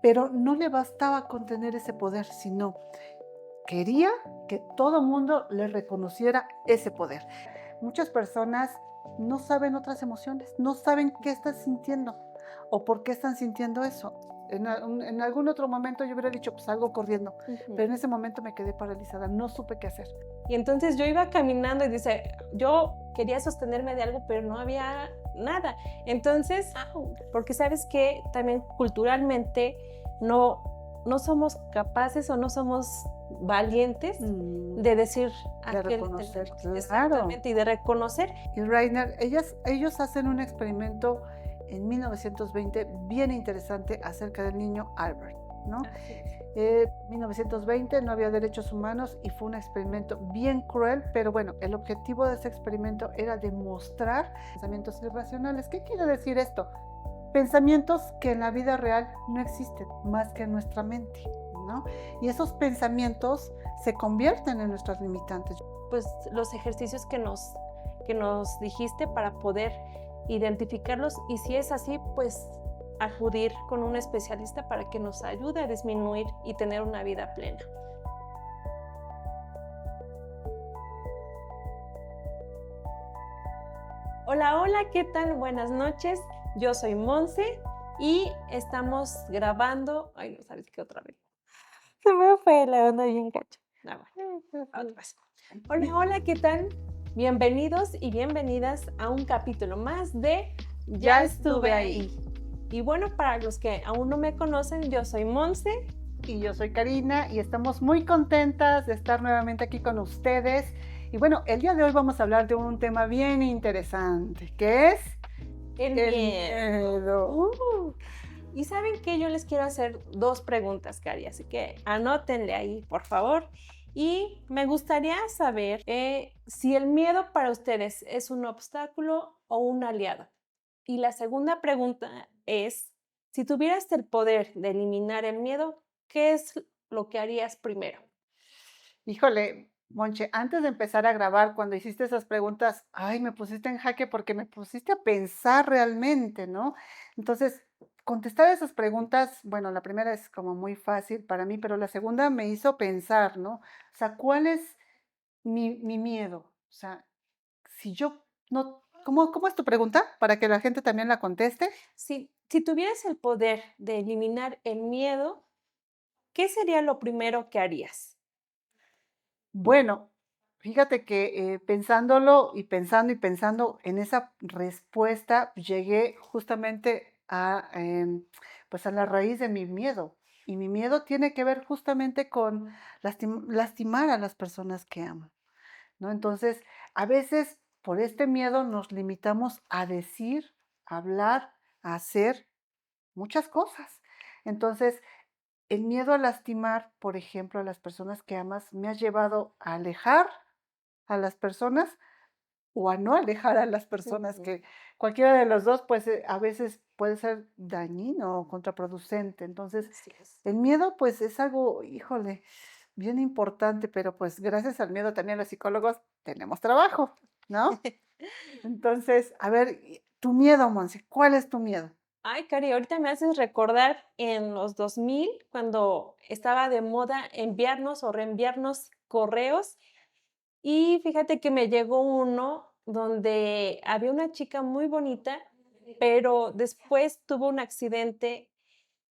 pero no le bastaba con tener ese poder, sino quería que todo mundo le reconociera ese poder. Muchas personas no saben otras emociones, no saben qué están sintiendo o por qué están sintiendo eso. En algún otro momento yo hubiera dicho, pues salgo corriendo, Ujú. pero en ese momento me quedé paralizada, no supe qué hacer. Y entonces yo iba caminando y dice, yo quería sostenerme de algo, pero no había nada. Entonces, porque sabes que también culturalmente no somos capaces o no somos valientes Mm, de decir a de qué le reconocer, tenemos. claro. Exactamente, y de reconocer. Y Reiner, ellos hacen un experimento en 1920 bien interesante acerca del niño Albert, ¿no? Así es. 1920 no había derechos humanos y fue un experimento bien cruel, pero bueno, el objetivo de ese experimento era demostrar pensamientos irracionales. ¿Qué quiere decir esto? Pensamientos que en la vida real no existen más que en nuestra mente, ¿no? Y esos pensamientos se convierten en nuestras limitantes. Pues los ejercicios que nos dijiste para poder identificarlos y si es así, pues acudir con un especialista para que nos ayude a disminuir y tener una vida plena. Hola, hola, ¿qué tal? Buenas noches. Yo soy Monse y estamos grabando. Ay, no sabes qué otra vez. Se me fue la onda bien gacho. Ah, bueno, otra vez. Hola, hola, ¿qué tal? Bienvenidos y bienvenidas a un capítulo más de Ya estuve ahí. Y bueno, para los que aún no me conocen, yo soy Monse. Y yo soy Karina y estamos muy contentas de estar nuevamente aquí con ustedes. Y bueno, el día de hoy vamos a hablar de un tema bien interesante, que es El el miedo. miedo. Y saben que yo les quiero hacer dos preguntas, Cari, así que anótenle ahí, por favor. Y me gustaría saber si el miedo para ustedes es un obstáculo o un aliado. Y la segunda pregunta es, si tuvieras el poder de eliminar el miedo, ¿qué es lo que harías primero? Híjole, Monche, antes de empezar a grabar, cuando hiciste esas preguntas, ay, me pusiste en jaque porque me pusiste a pensar realmente, ¿no? Entonces, contestar esas preguntas, bueno, la primera es como muy fácil para mí, pero la segunda me hizo pensar, ¿no? O sea, ¿cuál es mi miedo? O sea, si yo no, ¿cómo es tu pregunta? Para que la gente también la conteste. Si tuvieras el poder de eliminar el miedo, ¿qué sería lo primero que harías? Bueno, fíjate que pensándolo y pensando y pensando en esa respuesta, llegué justamente pues a la raíz de mi miedo. Y mi miedo tiene que ver justamente con lastimar a las personas que amo, ¿no? Entonces, a veces por este miedo nos limitamos a decir, a hablar, a hacer muchas cosas. Entonces, el miedo a lastimar, por ejemplo, a las personas que amas, me ha llevado a alejar a las personas o a no alejar a las personas Ujú. que cualquiera de los dos, pues, a veces puede ser dañino o contraproducente. Entonces, Así es. el miedo, pues, es algo, híjole, bien importante, pero, pues, gracias al miedo también los psicólogos tenemos trabajo, ¿no? Entonces, a ver, tu miedo, Monse, ¿cuál es tu miedo? Ay, Cari, ahorita me haces recordar en los 2000 cuando estaba de moda enviarnos o reenviarnos correos, y fíjate que me llegó uno donde había una chica muy bonita, pero después tuvo un accidente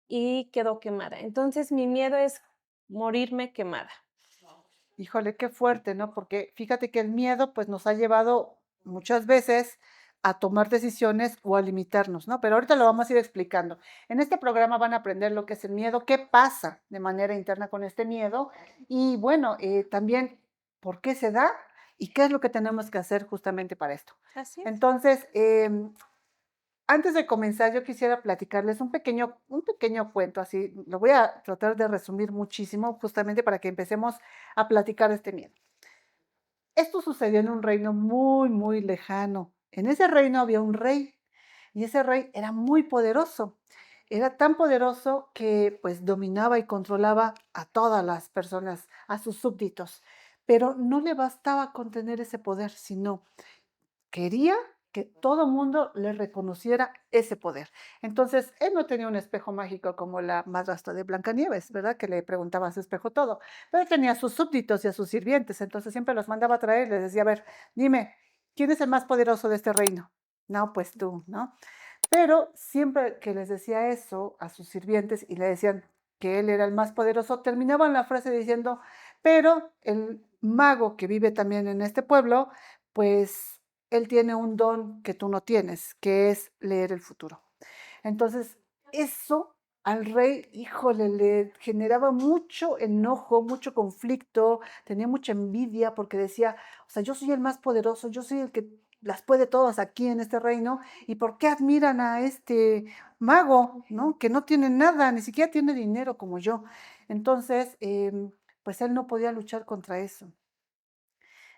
y quedó quemada. Entonces, mi miedo es morirme quemada. Híjole, qué fuerte, ¿no? Porque fíjate que el miedo, pues, nos ha llevado muchas veces a tomar decisiones o a limitarnos, ¿no? Pero ahorita lo vamos a ir explicando. En este programa van a aprender lo que es el miedo, qué pasa de manera interna con este miedo y, bueno, también por qué se da y qué es lo que tenemos que hacer justamente para esto. Así es. Entonces, antes de comenzar, yo quisiera platicarles un pequeño cuento, así, lo voy a tratar de resumir muchísimo, justamente para que empecemos a platicar de este miedo. Esto sucedió en un reino muy, muy lejano. En ese reino había un rey y ese rey era muy poderoso. Era tan poderoso que pues dominaba y controlaba a todas las personas, a sus súbditos. Pero no le bastaba con tener ese poder, sino quería que todo mundo le reconociera ese poder. Entonces, él no tenía un espejo mágico como la madrastra de Blancanieves, ¿verdad? Que le preguntaba a su espejo todo, pero tenía a sus súbditos y a sus sirvientes, entonces siempre los mandaba a traer y les decía, a ver, dime, ¿quién es el más poderoso de este reino? No, pues tú, ¿no? Pero siempre que les decía eso a sus sirvientes y le decían que él era el más poderoso, terminaban la frase diciendo, pero el mago que vive también en este pueblo, pues él tiene un don que tú no tienes, que es leer el futuro. Entonces, eso al rey, híjole, le generaba mucho enojo, mucho conflicto, tenía mucha envidia porque decía, o sea, yo soy el más poderoso, yo soy el que las puede todas aquí en este reino, ¿y por qué admiran a este mago, no? Que no tiene nada, ni siquiera tiene dinero como yo. Entonces, pues él no podía luchar contra eso.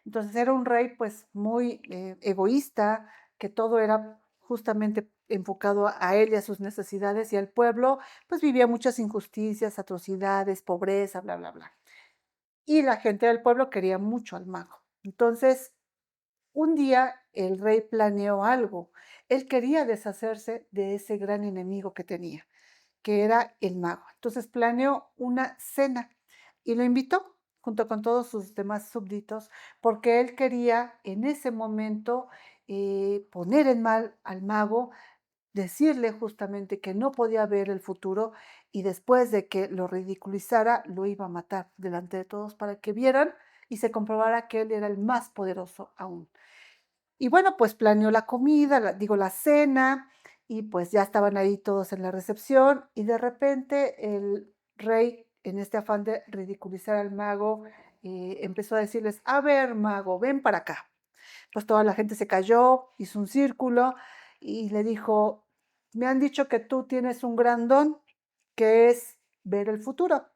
Entonces era un rey pues muy egoísta, que todo era justamente enfocado a él y a sus necesidades y al pueblo, pues vivía muchas injusticias, atrocidades, pobreza, bla, bla, bla. Y la gente del pueblo quería mucho al mago. Entonces, un día el rey planeó algo. Él quería deshacerse de ese gran enemigo que tenía, que era el mago. Entonces planeó una cena y lo invitó junto con todos sus demás súbditos, porque él quería en ese momento poner en mal al mago, decirle justamente que no podía ver el futuro y después de que lo ridiculizara, lo iba a matar delante de todos para que vieran y se comprobara que él era el más poderoso aún. Y bueno, pues planeó la comida, la cena, y pues ya estaban ahí todos en la recepción, y de repente el rey, en este afán de ridiculizar al mago, empezó a decirles, a ver, mago, ven para acá. Pues toda la gente se cayó, hizo un círculo y le dijo, me han dicho que tú tienes un gran don, que es ver el futuro.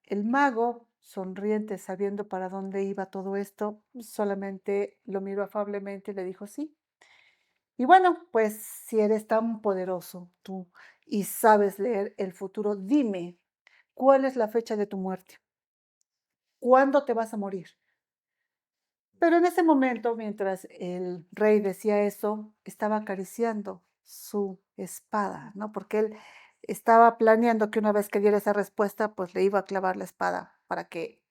El mago, sonriente, sabiendo para dónde iba todo esto, solamente lo miró afablemente y le dijo sí. Y bueno, pues si eres tan poderoso tú y sabes leer el futuro, dime, ¿cuál es la fecha de tu muerte? ¿Cuándo te vas a morir? Pero en ese momento, mientras el rey decía eso, estaba acariciando su espada, ¿no? Porque él estaba planeando que una vez que diera esa respuesta, pues le iba a clavar la espada para que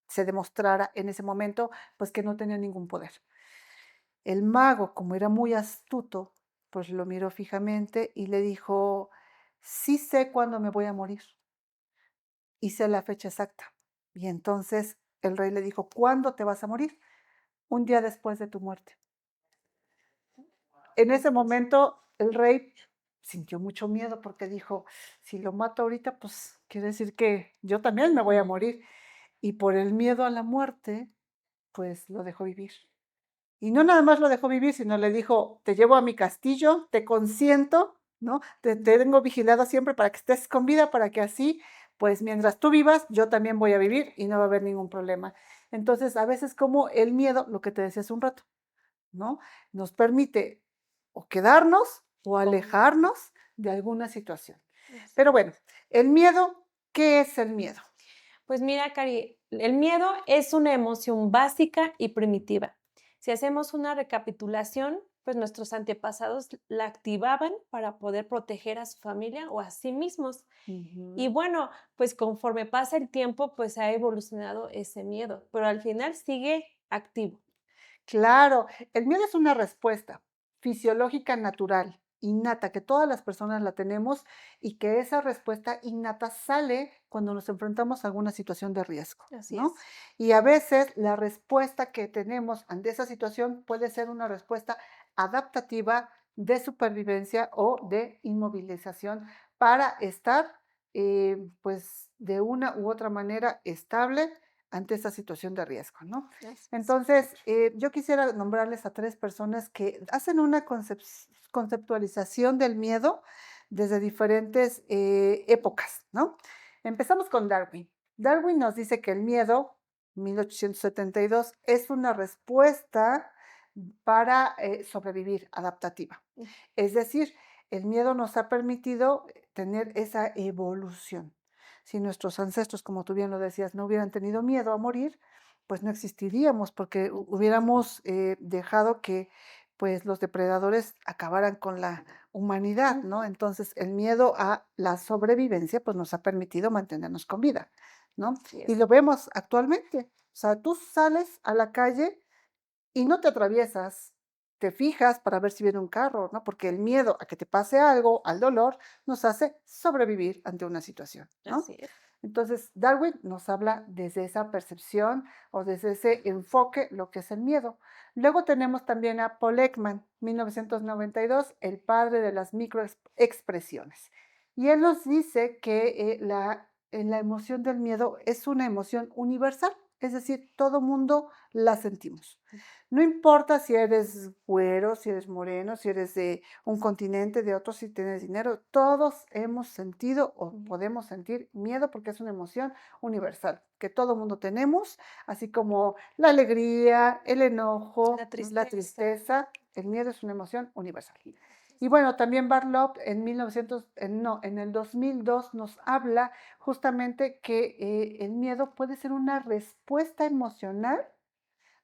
se demostrara en ese momento, pues que no tenía ningún poder. El mago, como era muy astuto, pues lo miró fijamente y le dijo, sí sé cuándo me voy a morir, y sé la fecha exacta. Y entonces el rey le dijo, ¿cuándo te vas a morir? Un día después de tu muerte. En ese momento, el rey sintió mucho miedo porque dijo, si lo mato ahorita, pues quiere decir que yo también me voy a morir. Y por el miedo a la muerte, pues lo dejó vivir. Y no nada más lo dejó vivir, sino le dijo, te llevo a mi castillo, te consiento, ¿no? Te tengo vigilado siempre para que estés con vida, para que así, pues mientras tú vivas, yo también voy a vivir y no va a haber ningún problema. Entonces, a veces como el miedo, lo que te decía hace un rato, ¿no? Nos permite o quedarnos o alejarnos de alguna situación. Pero bueno, el miedo, ¿qué es el miedo? Pues mira, Cari, el miedo es una emoción básica y primitiva. Si hacemos una recapitulación, pues nuestros antepasados la activaban para poder proteger a su familia o a sí mismos. Y bueno, pues conforme pasa el tiempo, pues ha evolucionado ese miedo, pero al final sigue activo. Claro, el miedo es una respuesta fisiológica natural, innata, que todas las personas la tenemos y que esa respuesta innata sale cuando nos enfrentamos a alguna situación de riesgo, Así ¿no? es. Y a veces la respuesta que tenemos ante esa situación puede ser una respuesta adaptativa de supervivencia o de inmovilización para estar, pues, de una u otra manera estable ante esa situación de riesgo, ¿no? Así es. Entonces, yo quisiera nombrarles a 3 personas que hacen una conceptualización del miedo desde diferentes, épocas, ¿no? Empezamos con Darwin. Darwin nos dice que el miedo, 1872, es una respuesta para, sobrevivir, adaptativa. Es decir, el miedo nos ha permitido tener esa evolución. Si nuestros ancestros, como tú bien lo decías, no hubieran tenido miedo a morir, pues no existiríamos, porque hubiéramos dejado que pues los depredadores acabaran con la humanidad, ¿no? Ujú. Entonces, el miedo a la sobrevivencia, pues nos ha permitido mantenernos con vida, ¿no? Así Y es. lo vemos actualmente. O sea, tú sales a la calle y no te atraviesas, te fijas para ver si viene un carro, ¿no? Porque el miedo a que te pase algo, al dolor, nos hace sobrevivir ante una situación, ¿no? Así es. Entonces, Darwin nos habla desde esa percepción o desde ese enfoque lo que es el miedo. Luego tenemos también a Paul Ekman, 1992, el padre de las microexpresiones. Y él nos dice que la emoción del miedo es una emoción universal, es decir, todo mundo la sentimos. No importa si eres güero, si eres moreno, si eres de un continente, de otro, si tienes dinero, todos hemos sentido o Ujú. podemos sentir miedo porque es una emoción universal que todo mundo tenemos, así como la alegría, el enojo, La ¿no? La tristeza. tristeza, el miedo es una emoción universal. Así Y es. bueno, también Barlop en 1900, no, en el 2002 nos habla justamente que el miedo puede ser una respuesta emocional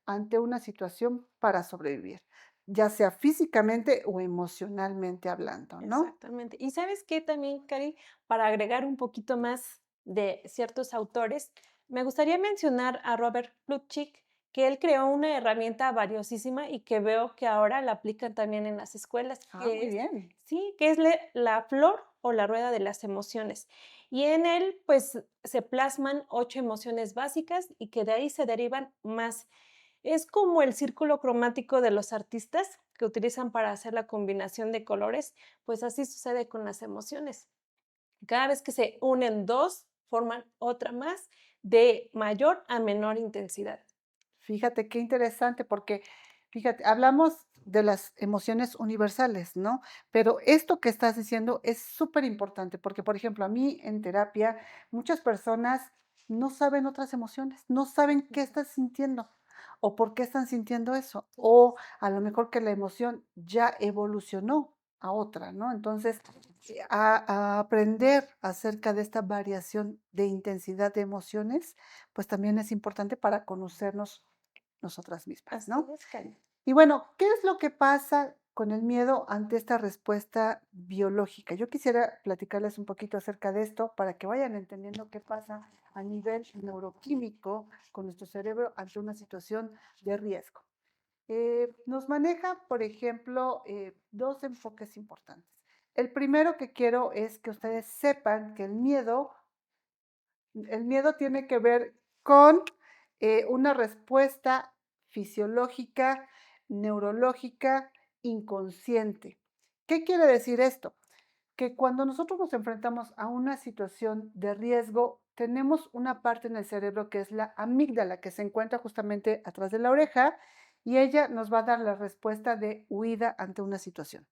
ante una situación para sobrevivir, ya sea físicamente o emocionalmente hablando, ¿no? Exactamente. ¿Y sabes qué también, Cari? Para agregar un poquito más de ciertos autores, me gustaría mencionar a Robert Plutchik, que él creó una herramienta valiosísima y que veo que ahora la aplican también en las escuelas, Ah, que muy es, bien. sí, que es la flor o la rueda de las emociones. Y en él, pues, se plasman 8 emociones básicas y que de ahí se derivan más. Es como el círculo cromático de los artistas que utilizan para hacer la combinación de colores, pues así sucede con las emociones. Cada vez que se unen dos, forman otra más de mayor a menor intensidad. Fíjate qué interesante, porque fíjate, hablamos de las emociones universales, ¿no? Pero esto que estás diciendo es súper importante, porque, por ejemplo, a mí en terapia, muchas personas no saben otras emociones, no saben qué están sintiendo o por qué están sintiendo eso, o a lo mejor que la emoción ya evolucionó a otra, ¿no? Entonces, a aprender acerca de esta variación de intensidad de emociones, pues también es importante para conocernos nosotras mismas, Así ¿no? es, Cari. Y bueno, ¿qué es lo que pasa con el miedo ante esta respuesta biológica? Yo quisiera platicarles un poquito acerca de esto para que vayan entendiendo qué pasa a nivel neuroquímico con nuestro cerebro ante una situación de riesgo. Nos maneja, por ejemplo, dos enfoques importantes. El primero que quiero es que ustedes sepan que el miedo tiene que ver con una respuesta fisiológica, neurológica, inconsciente. ¿Qué quiere decir esto? Que cuando nosotros nos enfrentamos a una situación de riesgo, tenemos una parte en el cerebro que es la amígdala, que se encuentra justamente atrás de la oreja, y ella nos va a dar la respuesta de huida ante una situación.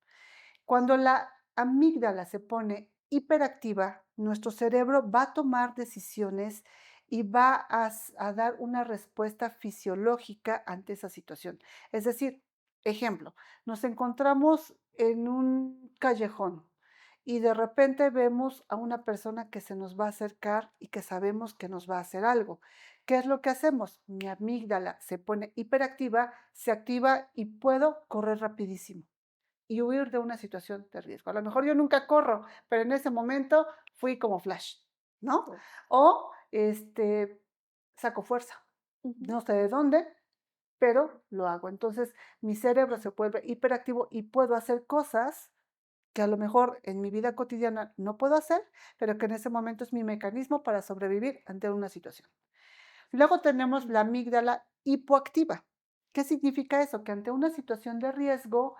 Cuando la amígdala se pone hiperactiva, nuestro cerebro va a tomar decisiones y va a dar una respuesta fisiológica ante esa situación. Es decir, ejemplo, nos encontramos en un callejón y de repente vemos a una persona que se nos va a acercar y que sabemos que nos va a hacer algo. ¿Qué es lo que hacemos? Mi amígdala se pone hiperactiva, se activa y puedo correr rapidísimo y huir de una situación de riesgo. A lo mejor yo nunca corro, pero en ese momento fui como flash, ¿no? Oh. O saco fuerza, Ujú. no sé de dónde, pero lo hago. Entonces mi cerebro se vuelve hiperactivo y puedo hacer cosas que a lo mejor en mi vida cotidiana no puedo hacer, pero que en ese momento es mi mecanismo para sobrevivir ante una situación. Luego tenemos la amígdala hipoactiva. ¿Qué significa eso? Que ante una situación de riesgo,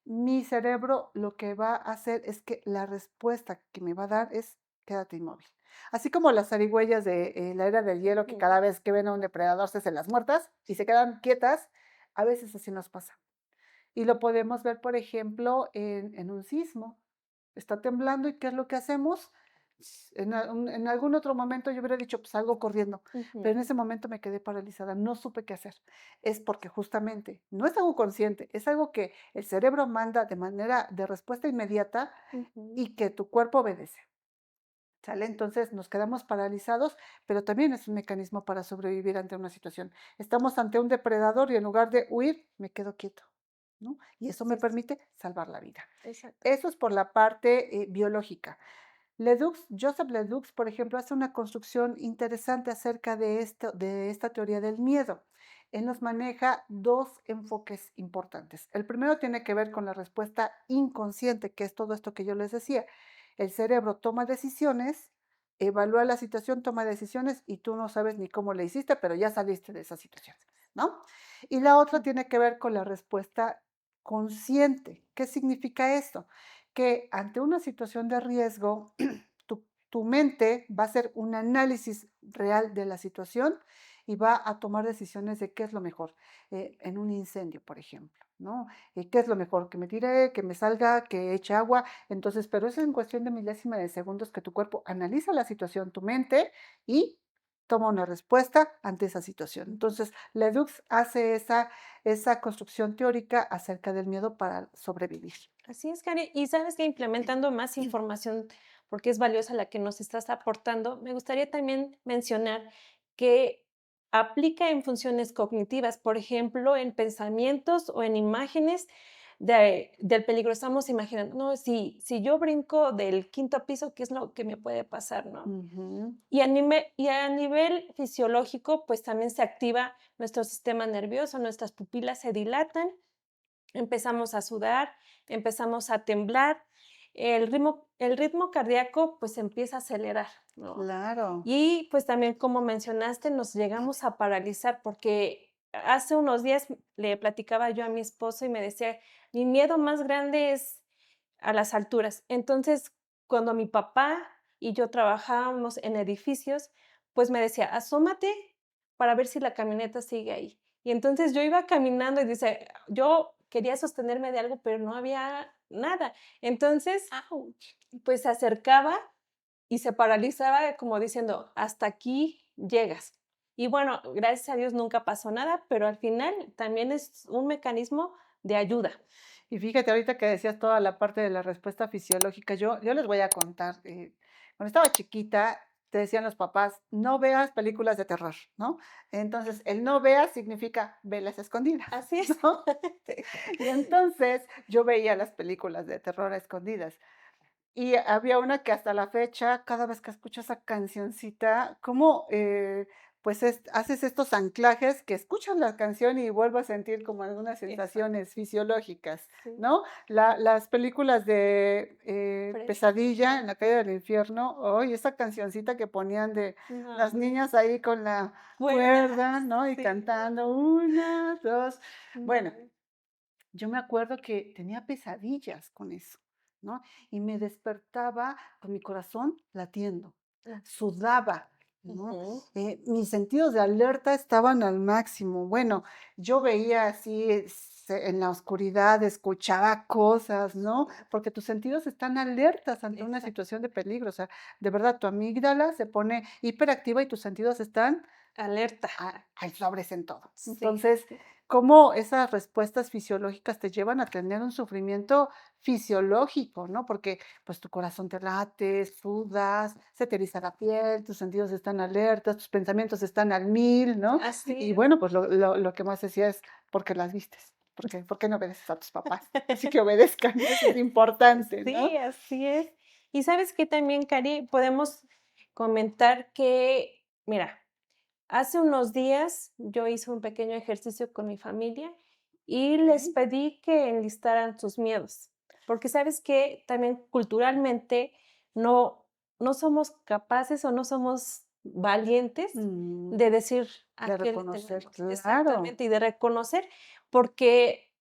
mi cerebro lo que va a hacer es que la respuesta que me va a dar es quédate inmóvil. Así como las zarigüeyas de la era del hielo, que Ujú. cada vez que ven a un depredador se hacen las muertas y se quedan quietas, a veces así nos pasa. Y lo podemos ver, por ejemplo, en un sismo. Está temblando y ¿qué es lo que hacemos? En algún otro momento yo hubiera dicho, pues salgo corriendo, Ujú. pero en ese momento me quedé paralizada, no supe qué hacer. Es porque justamente no es algo consciente, es algo que el cerebro manda de manera de respuesta inmediata Ujú. y que tu cuerpo obedece. ¿Sale? Entonces nos quedamos paralizados, pero también es un mecanismo para sobrevivir ante una situación. Estamos ante un depredador y en lugar de huir, me quedo quieto. ¿no? Y eso me Sí, sí, permite salvar la vida. exacto. Eso es por la parte biológica. Joseph Ledoux, por ejemplo, hace una construcción interesante acerca de esta teoría del miedo. Él nos maneja dos enfoques importantes. El primero tiene que ver con la respuesta inconsciente, que es todo esto que yo les decía. El cerebro toma decisiones, evalúa la situación, toma decisiones y tú no sabes ni cómo le hiciste, pero ya saliste de esa situación, ¿no? Y la otra Mm. tiene que ver con la respuesta consciente. ¿Qué significa esto? Que ante una situación de riesgo, tu mente va a hacer un análisis real de la situación y va a tomar decisiones de qué es lo mejor en un incendio, por ejemplo, ¿no? ¿Qué es lo mejor? Que me tire, que me salga, que eche agua. Entonces, pero eso es en cuestión de milésima de segundos que tu cuerpo analiza la situación, tu mente, y toma una respuesta ante esa situación. Entonces, Ledoux hace esa construcción teórica acerca del miedo para sobrevivir. Así es, Cari. Y sabes que implementando más información, porque es valiosa la que nos estás aportando, me gustaría también mencionar que aplica en funciones cognitivas, por ejemplo, en pensamientos o en imágenes del peligro. Estamos imaginando, no, si yo brinco del quinto piso, ¿qué es lo que me puede pasar, no? Ujú. Y a nivel fisiológico, pues también se activa nuestro sistema nervioso, nuestras pupilas se dilatan, empezamos a sudar, empezamos a temblar, el ritmo cardíaco, pues, empieza a acelerar, ¿no? Claro. Y, pues, también, como mencionaste, nos llegamos a paralizar, porque hace unos días le platicaba yo a mi esposo y me decía: "Mi miedo más grande es a las alturas". Entonces, cuando mi papá y yo trabajábamos en edificios, pues, me decía: "Asómate para ver si la camioneta sigue ahí". Y entonces yo iba caminando y dice, yo quería sostenerme de algo, pero no había nada. Entonces, pues se acercaba y se paralizaba como diciendo, hasta aquí llegas. Y bueno, gracias a Dios nunca pasó nada, pero al final también es un mecanismo de ayuda. Y fíjate, ahorita que decías toda la parte de la respuesta fisiológica, yo les voy a contar, cuando estaba chiquita, te decían los papás: "No veas películas de terror", ¿no? Entonces, el no veas significa velas escondidas, Así es. ¿no? Y entonces, yo veía las películas de terror a escondidas. Y había una que hasta la fecha, cada vez que escucho esa cancioncita, como, pues, haces estos anclajes que escuchas la canción y vuelvo a sentir como algunas Exacto, sensaciones fisiológicas, sí. ¿no? Las películas de, Freddy. Pesadilla en la calle del infierno, ¡ay!, esa cancioncita que ponían de las No, niñas ahí con la cuerda. cuerda, ¿no? Y Sí. cantando una, 2. Bueno, No. yo me acuerdo que tenía pesadillas con eso, ¿no? Y me despertaba con mi corazón latiendo, Mm, sudaba, ¿no? ujú. Mis sentidos de alerta estaban al máximo. Bueno, yo veía así en la oscuridad, escuchaba cosas, ¿no? Porque tus sentidos están alertas ante una Exacto. situación de peligro. O sea, de verdad, tu amígdala se pone hiperactiva y tus sentidos están Alerta. hay sobres en todo. Sí, Entonces, sí. cómo esas respuestas fisiológicas te llevan a tener un sufrimiento fisiológico, ¿no? Porque, pues, tu corazón te late, sudas, se te eriza la piel, tus sentidos están alertas, tus pensamientos están al 1000, ¿no? Así Y es. bueno, pues, lo que más decía es: "¿Por qué las vistes? ¿Por qué no obedeces a tus papás?". Así que obedezcan, eso es importante, ¿no? Sí, así es. Y sabes que también, Cari, podemos comentar que, mira, hace unos días yo hice un pequeño ejercicio con mi familia y les Okey. pedí que enlistaran sus miedos, porque sabes que también culturalmente no, no somos capaces o no somos valientes Mm, de decir a de qué le reconocer, tenemos claro. exactamente y de reconocer, porque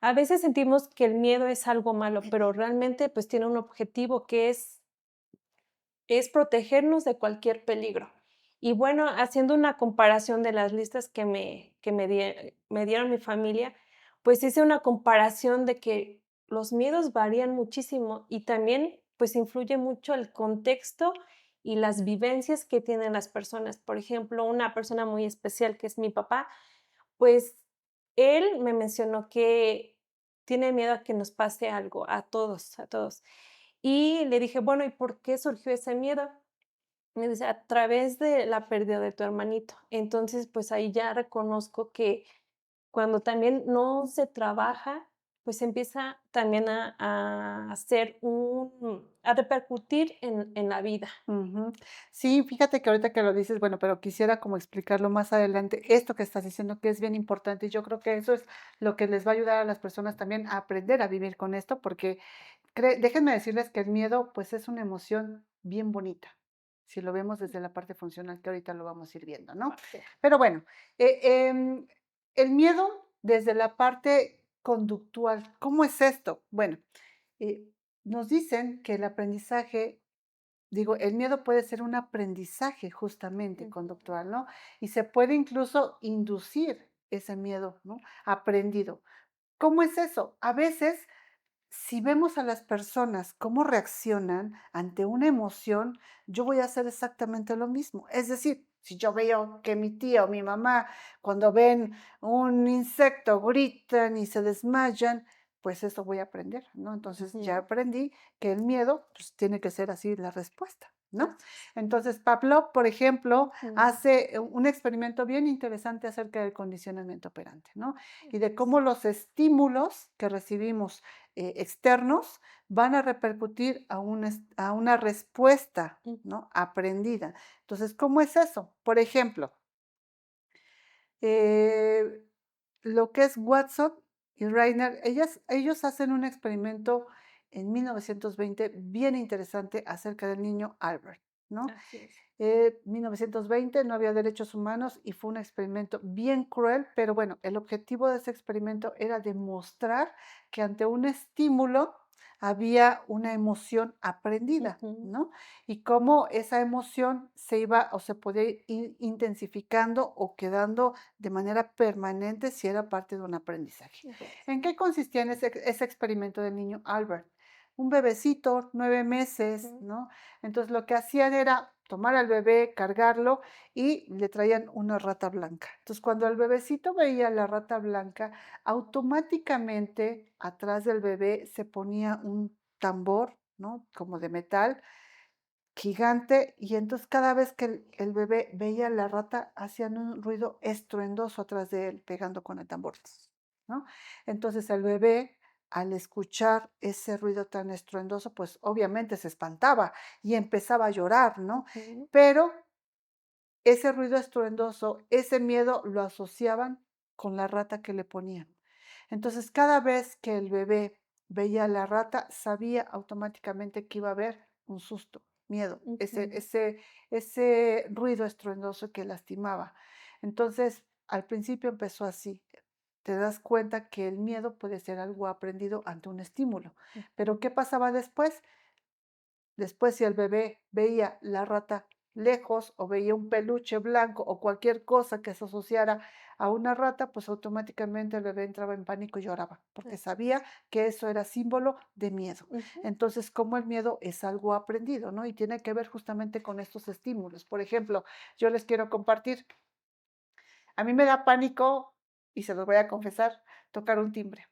a veces sentimos que el miedo es algo malo, pero realmente pues tiene un objetivo que es protegernos de cualquier peligro. Y bueno, haciendo una comparación de las listas que me dieron mi familia, pues hice una comparación de que los miedos varían muchísimo y también pues influye mucho el contexto y las vivencias que tienen las personas. Por ejemplo, una persona muy especial que es mi papá, pues él me mencionó que tiene miedo a que nos pase algo, a todos, a todos. Y le dije: "Bueno, ¿y por qué surgió ese miedo?". Me dice: "A través de la pérdida de tu hermanito". Entonces, pues ahí ya reconozco que cuando también no se trabaja pues empieza también a repercutir en la vida. Ujú. Sí, fíjate que ahorita que lo dices, bueno, pero quisiera como explicarlo más adelante, esto que estás diciendo que es bien importante, y yo creo que eso es lo que les va a ayudar a las personas también a aprender a vivir con esto, porque déjenme decirles que el miedo, pues es una emoción bien bonita, si lo vemos desde la parte funcional, que ahorita lo vamos a ir viendo, ¿no? Sí. Pero bueno, eh, em, el miedo desde la parte conductual, ¿cómo es esto? Bueno, eh, nos dicen que el aprendizaje. Digo, el miedo puede ser un aprendizaje justamente Ujú. conductual, ¿no? Y se puede incluso inducir ese miedo, ¿no? Aprendido. ¿Cómo es eso? A veces, si vemos a las personas cómo reaccionan ante una emoción, yo voy a hacer exactamente lo mismo. Es decir, si yo veo que mi tía o mi mamá, cuando ven un insecto, gritan y se desmayan, pues eso voy a aprender, ¿no? Entonces ya Ujú. aprendí que el miedo, pues tiene que ser así la respuesta, ¿no? Así es. Entonces Pavlov, por ejemplo, Ujú. hace un experimento bien interesante acerca del condicionamiento operante, ¿no? Y de Así es. cómo los estímulos que recibimos externos van a repercutir a una respuesta, Ujú. ¿no? Aprendida. Entonces, ¿cómo es eso? Por ejemplo, eh, lo que es Watson y Reiner, ellos hacen un experimento en 1920 bien interesante acerca del niño Albert, ¿no? Así es. 1920 no había derechos humanos y fue un experimento bien cruel, pero bueno, el objetivo de ese experimento era demostrar que ante un estímulo había una emoción aprendida, Ujú. ¿no? Y cómo esa emoción se iba o se podía ir intensificando o quedando de manera permanente si era parte de un aprendizaje. Así es. ¿En qué consistía en ese experimento del niño Albert? Un bebecito, 9 meses, Ujú. ¿no? Entonces lo que hacían era tomar al bebé, cargarlo y le traían una rata blanca. Entonces cuando el bebecito veía la rata blanca, automáticamente atrás del bebé se ponía un tambor, ¿no? Como de metal gigante, y entonces cada vez que el bebé veía la rata, hacían un ruido estruendoso atrás de él, pegando con el tambor, ¿no? Entonces el bebé, al escuchar ese ruido tan estruendoso, pues obviamente se espantaba y empezaba a llorar, ¿no? Ujú. Pero ese ruido estruendoso, ese miedo lo asociaban con la rata que le ponían. Entonces, cada vez que el bebé veía a la rata, sabía automáticamente que iba a haber un susto, miedo, ese Ujú. ese ese ruido estruendoso que lastimaba. Entonces, al principio empezó así. Te das cuenta que el miedo puede ser algo aprendido ante un estímulo. Pero, Ujú. ¿qué pasaba después? Después, si el bebé veía la rata lejos o veía un peluche blanco o cualquier cosa que se asociara a una rata, pues automáticamente el bebé entraba en pánico y lloraba, porque Así sabía es. que eso era símbolo de miedo. Ujú. Entonces, como el miedo es algo aprendido, ¿no? Y tiene que ver justamente con estos estímulos. Por ejemplo, yo les quiero compartir, a mí me da pánico, y se los voy a confesar, tocar un timbre.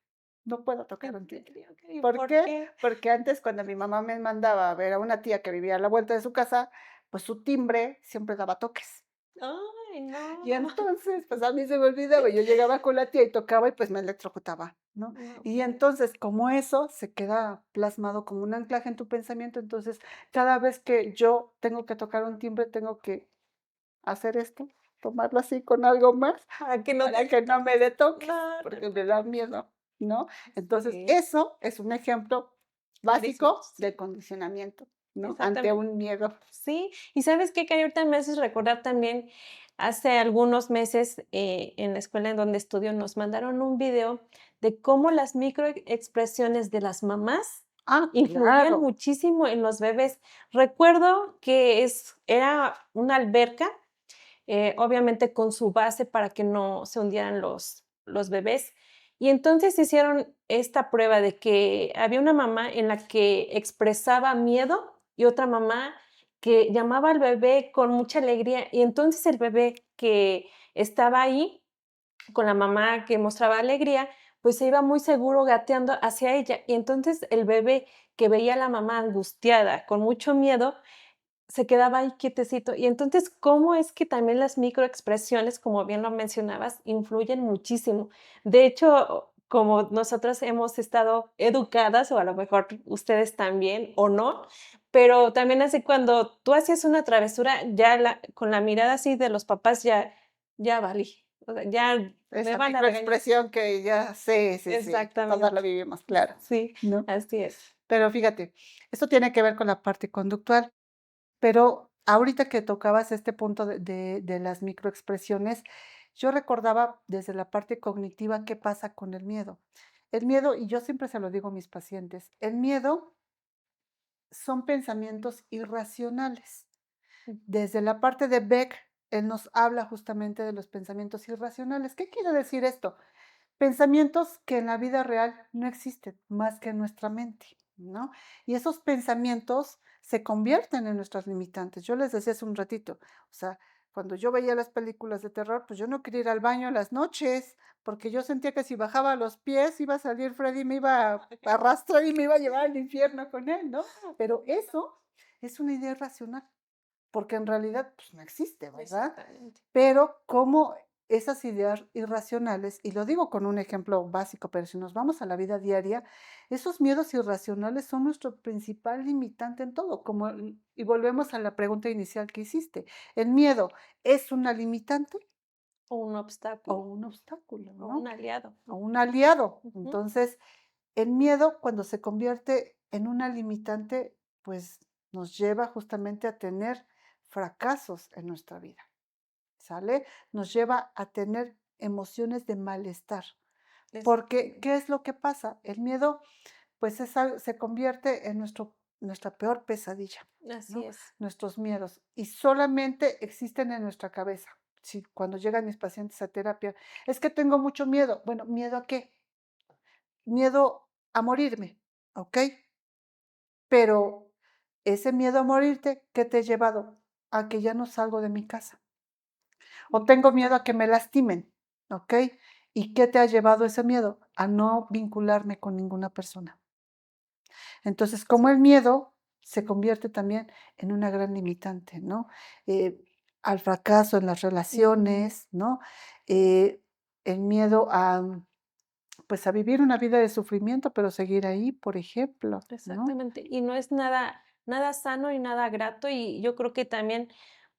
No puedo tocar ¿En un timbre. serio? ¿Y ¿Por por qué? qué? Porque antes, cuando mi mamá me mandaba a ver a una tía que vivía a la vuelta de su casa, pues su timbre siempre daba toques. Ay, Y no. entonces, pues a mí se me olvidaba, yo llegaba con la tía y tocaba y pues me electrocutaba, ¿no? No, Y pues. entonces, como eso se queda plasmado como un anclaje en tu pensamiento, entonces cada vez que yo tengo que tocar un timbre, tengo que hacer esto, tomarlo así con algo más Para que no te para que no me toques. dé toques, No, no, porque me no. da miedo, ¿no? Entonces, Sí, eso es un ejemplo clarísimo. básico del condicionamiento, ¿no? Ante Exactamente. un miedo. Sí, ¿y sabes qué, Cari? Ahorita me haces recordar también, hace algunos meses, en la escuela en donde estudio, nos mandaron un video de cómo las microexpresiones de las mamás Ah, influían claro. muchísimo en los bebés. Recuerdo que era una alberca, obviamente con su base para que no se hundieran los bebés. Y entonces hicieron esta prueba de que había una mamá en la que expresaba miedo y otra mamá que llamaba al bebé con mucha alegría. Y entonces el bebé que estaba ahí con la mamá que mostraba alegría, pues se iba muy seguro gateando hacia ella. Y entonces el bebé que veía a la mamá angustiada, con mucho miedo, se quedaba ahí quietecito. Y entonces, ¿cómo es que también las microexpresiones, como bien lo mencionabas, influyen muchísimo? De hecho, como nosotras hemos estado educadas, o a lo mejor ustedes también, o no, pero también así cuando tú hacías una travesura, ya con la mirada así de los papás ya valí, o sea, ya me Esa van a regañar. microexpresión que ya sí, todas la Exactamente. vivimos, claro, Sí, ¿no? así es. Pero fíjate, esto tiene que ver con la parte conductual, pero ahorita que tocabas este punto de las microexpresiones, yo recordaba desde la parte cognitiva qué pasa con el miedo. El miedo, y yo siempre se lo digo a mis pacientes, el miedo son pensamientos irracionales. Ujú. Desde la parte de Beck, él nos habla justamente de los pensamientos irracionales. ¿Qué quiere decir esto? Pensamientos que en la vida real no existen más que en nuestra mente, ¿no? Y esos pensamientos se convierten en nuestras limitantes. Yo les decía hace un ratito, o sea, cuando yo veía las películas de terror, pues yo no quería ir al baño en las noches, porque yo sentía que si bajaba los pies iba a salir Freddy, y me iba a arrastrar y me iba a llevar al infierno con él, ¿no? Pero eso es una idea irracional, porque en realidad pues no existe, ¿verdad? Exactamente. Pero como esas ideas irracionales, y lo digo con un ejemplo básico, pero si nos vamos a la vida diaria, esos miedos irracionales son nuestro principal limitante en todo, y volvemos a la pregunta inicial que hiciste. ¿El miedo es una limitante O un o obstáculo, un obstáculo, o no? un aliado. O un aliado. Ujú. Entonces, el miedo, cuando se convierte en una limitante, pues nos lleva justamente a tener fracasos en nuestra vida. ¿Sale? Nos lleva a tener emociones de malestar, porque, Exactamente. ¿qué es lo que pasa? El miedo, pues, se convierte en nuestra peor pesadilla, Así ¿no? es. Nuestros miedos, y solamente existen en nuestra cabeza. Si cuando llegan mis pacientes a terapia, es que tengo mucho miedo. Bueno, ¿miedo a qué? Miedo a morirme, ¿ok? Pero ese miedo a morirte, ¿qué te ha llevado? A que ya no salgo de mi casa. O tengo miedo a que me lastimen, ¿ok? ¿Y qué te ha llevado ese miedo? A no vincularme con ninguna persona. Entonces, como el miedo se convierte también en una gran limitante, ¿no? Eh, Al fracaso en las Ujú. relaciones, ¿no? Eh, el miedo pues, a vivir una vida de sufrimiento, pero seguir ahí, por ejemplo, ¿no? Exactamente. Y no es nada sano y nada grato, y yo creo que también,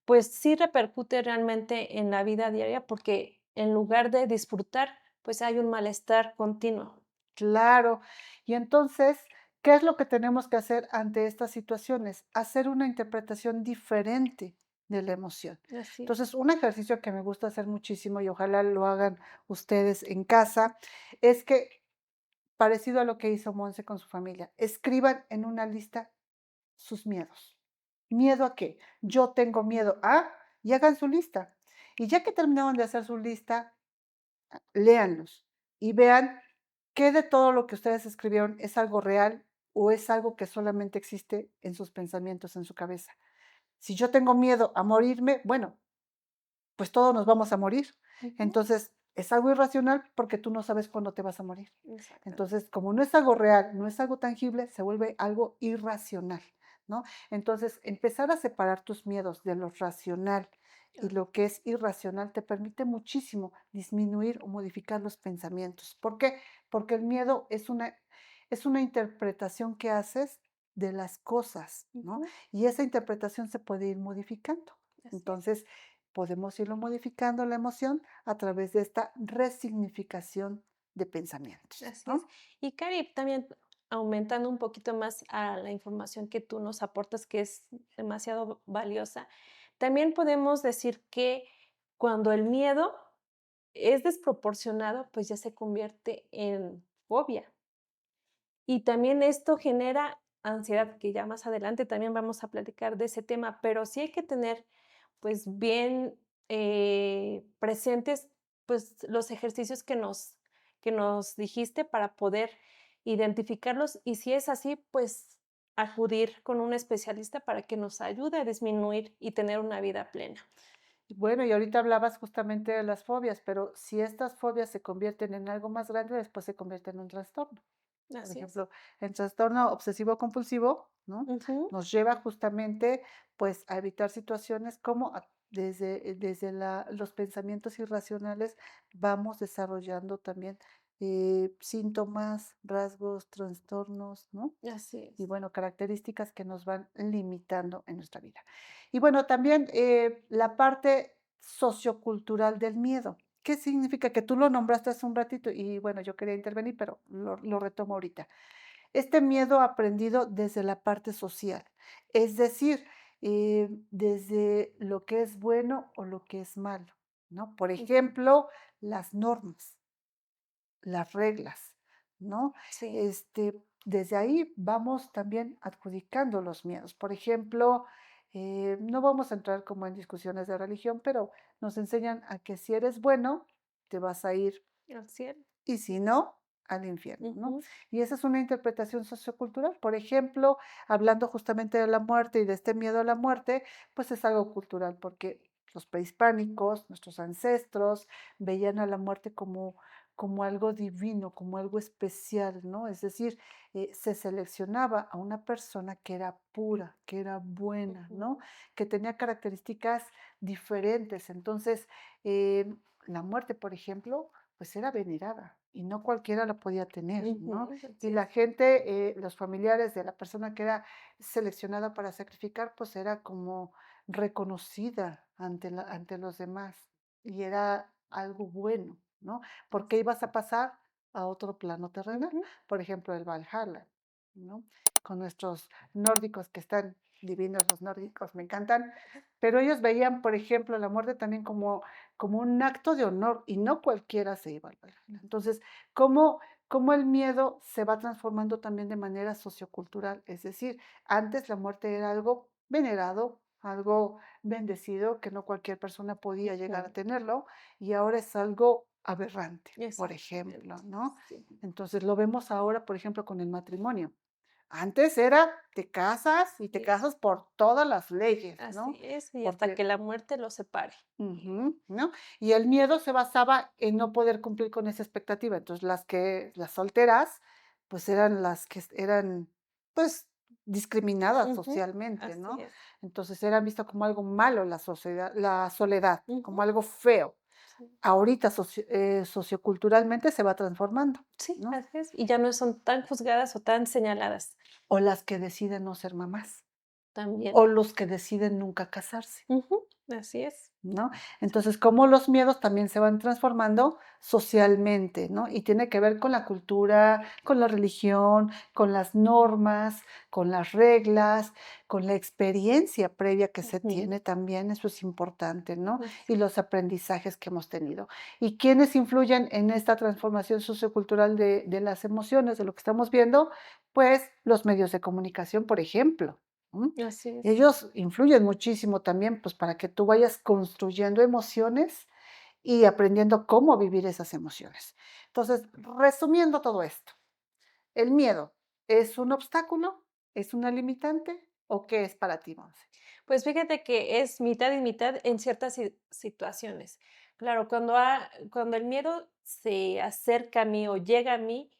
pues, sí repercute realmente en la vida diaria, porque en lugar de disfrutar, pues, hay un malestar continuo. Claro. Y entonces, ¿qué es lo que tenemos que hacer ante estas situaciones? Hacer una interpretación diferente de la emoción. Así es. Entonces, un ejercicio que me gusta hacer muchísimo y ojalá lo hagan ustedes en casa, es que, parecido a lo que hizo Monse con su familia, escriban en una lista sus miedos. ¿Miedo a qué? Yo tengo miedo a, y hagan su lista. Y ya que terminaron de hacer su lista, léanlos y vean qué de todo lo que ustedes escribieron es algo real o es algo que solamente existe en sus pensamientos, en su cabeza. Si yo tengo miedo a morirme, bueno, pues todos nos vamos a morir. Ujú. Entonces, es algo irracional porque tú no sabes cuándo te vas a morir. Exactamente. Entonces, como no es algo real, no es algo tangible, se vuelve algo irracional, ¿no? Entonces, empezar a separar tus miedos de lo racional y Claro. lo que es irracional te permite muchísimo disminuir o modificar los pensamientos. ¿Por qué? Porque el miedo es una interpretación que haces de las cosas, ¿no? Ujú. Y esa interpretación se puede ir modificando. Así es. Entonces, podemos irlo modificando la emoción a través de esta resignificación de pensamientos, Así es. ¿no? Y Cari, también aumentando un poquito más a la información que tú nos aportas, que es demasiado valiosa, también podemos decir que cuando el miedo es desproporcionado, pues ya se convierte en fobia. Y también esto genera ansiedad, que ya más adelante también vamos a platicar de ese tema, pero sí hay que tener, pues, bien, presentes, pues, los ejercicios que nos dijiste para poder identificarlos, y si es así, pues, acudir con un especialista para que nos ayude a disminuir y tener una vida plena. Y bueno, y ahorita hablabas justamente de las fobias, pero si estas fobias se convierten en algo más grande, después se convierten en un trastorno. Por Así es. ejemplo, el trastorno obsesivo compulsivo, ¿no? Ujú. Nos lleva justamente, pues, a evitar situaciones como desde los pensamientos irracionales vamos desarrollando también síntomas, rasgos, trastornos, ¿no? Así Y es. bueno, características que nos van limitando en nuestra vida. Y bueno, también la parte sociocultural del miedo. ¿Qué significa? Que tú lo nombraste hace un ratito y bueno, yo quería intervenir, pero lo retomo ahorita. Este miedo aprendido desde la parte social, es decir, desde lo que es bueno o lo que es malo, ¿no? Por Ujú. ejemplo, las normas, las reglas, ¿no? Sí, Este, desde ahí vamos también adjudicando los miedos. Por ejemplo, no vamos a entrar como en discusiones de religión, pero nos enseñan a que si eres bueno, te vas a ir al cielo. y si no, al infierno, ¿no? Ujú, Y esa es una interpretación sociocultural. Por ejemplo, hablando justamente de la muerte y de este miedo a la muerte, pues es algo cultural, porque los prehispánicos, nuestros ancestros, veían a la muerte como algo divino, como algo especial, ¿no? Es decir, se seleccionaba a una persona que era pura, que era buena, ujú, ¿no? Que tenía características diferentes. Entonces, la muerte, por ejemplo, pues era venerada y no cualquiera la podía tener, ¿no? ujú, Y así la es. gente, los familiares de la persona que era seleccionada para sacrificar, pues era como reconocida ante los demás y era algo bueno, ¿no? Porque Así. ibas a pasar a otro plano terrenal, Ujú, por ejemplo, el Valhalla, ¿no? Con nuestros nórdicos que están divinos, los nórdicos me encantan, pero ellos veían, por ejemplo, la muerte también como un acto de honor y no cualquiera se iba al Valhalla. Entonces, ¿cómo el miedo se va transformando también de manera sociocultural? Es decir, antes la muerte era algo venerado, algo bendecido, que no cualquier persona podía llegar a ujú, tenerlo, y ahora es algo aberrante, por ejemplo, exactamente. ¿no? Sí, Entonces, lo vemos ahora, por ejemplo, con el matrimonio. Antes era, te casas y te así es. casas por todas las leyes, Así ¿no? es, y hasta que Porque la muerte los separe. ujú, ¿no? Y el miedo se basaba en no poder cumplir con esa expectativa. Entonces, las solteras, pues, eran las que eran, pues, discriminadas Ujú, socialmente, así ¿no? es. Entonces, eran visto como algo malo la soledad, como Ujú, algo feo. sí. Ahorita socioculturalmente se va transformando, Sí, ¿no? así es, y ya no son tan juzgadas o tan señaladas, O las que deciden no ser mamás, también. o los que deciden nunca casarse. Ujú, así es. ¿No? Sí. Entonces, cómo los miedos también se van transformando socialmente, ¿no? Y tiene que ver con la cultura, con la religión, con las normas, con las reglas, con la experiencia previa que se Ujú, tiene también, eso es importante, ¿no? Y así los aprendizajes que hemos tenido. ¿Y quiénes influyen en esta transformación sociocultural de las emociones, de lo que estamos viendo? Pues los medios de comunicación, por ejemplo, ¿mm? así es. Ellos influyen muchísimo también, pues, para que tú vayas construyendo emociones y aprendiendo cómo vivir esas emociones. Entonces, resumiendo todo esto, ¿el miedo es un obstáculo, es una limitante o qué es para ti, Monse? Pues fíjate que es mitad y mitad en ciertas situaciones. Claro, cuando el miedo se acerca a mí o llega a mí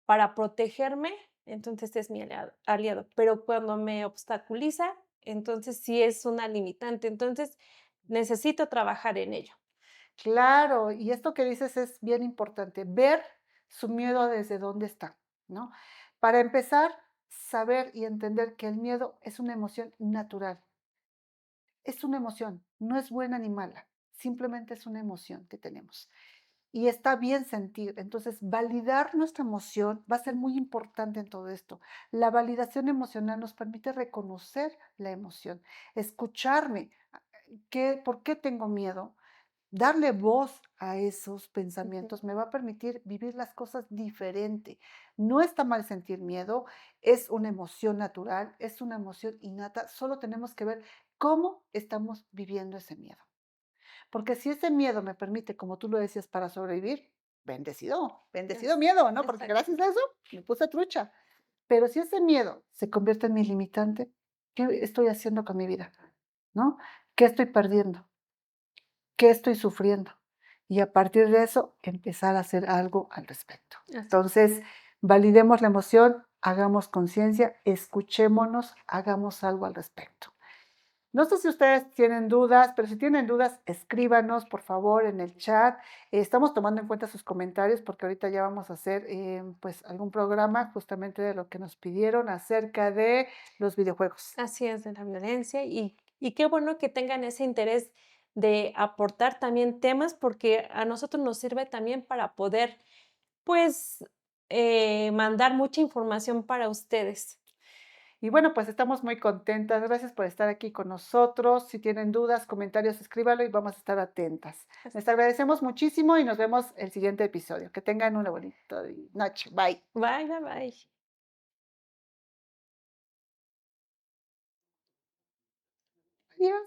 para protegerme, entonces es mi aliado. Pero cuando me obstaculiza, entonces sí es una limitante. Entonces necesito trabajar en ello. Claro, y esto que dices es bien importante, ver su miedo desde dónde está, ¿no? Para empezar, saber y entender que el miedo es una emoción natural. Es una emoción, no es buena ni mala, simplemente es una emoción que tenemos. Y está bien sentir. Entonces, validar nuestra emoción va a ser muy importante en todo esto. La validación emocional nos permite reconocer la emoción, escucharme. ¿Por qué tengo miedo? Darle voz a esos Ujú, pensamientos me va a permitir vivir las cosas diferente. No está mal sentir miedo, es una emoción natural, es una emoción innata, solo tenemos que ver cómo estamos viviendo ese miedo. Porque si ese miedo me permite, como tú lo decías, para sobrevivir, bendecido, bendecido así, miedo, ¿no? Porque exacto. gracias a eso me puse trucha. Pero si ese miedo se convierte en mi limitante, ¿qué estoy haciendo con mi vida? ¿No? ¿Qué estoy perdiendo? ¿Qué estoy sufriendo? Y a partir de eso, empezar a hacer algo al respecto. Así. Entonces, validemos la emoción, hagamos conciencia, escuchémonos, hagamos algo al respecto. No sé si ustedes tienen dudas, pero si tienen dudas, escríbanos, por favor, en el chat. Estamos tomando en cuenta sus comentarios porque ahorita ya vamos a hacer, pues, algún programa justamente de lo que nos pidieron acerca de los videojuegos. Así es, de la violencia y qué bueno que tengan ese interés de aportar también temas, porque a nosotros nos sirve también para poder, pues, mandar mucha información para ustedes. Y bueno, pues estamos muy contentas. Gracias por estar aquí con nosotros. Si tienen dudas, comentarios, escríbalo y vamos a estar atentas. Les agradecemos muchísimo y nos vemos el siguiente episodio. Que tengan una bonita noche. Bye. Bye, bye, bye. Adiós.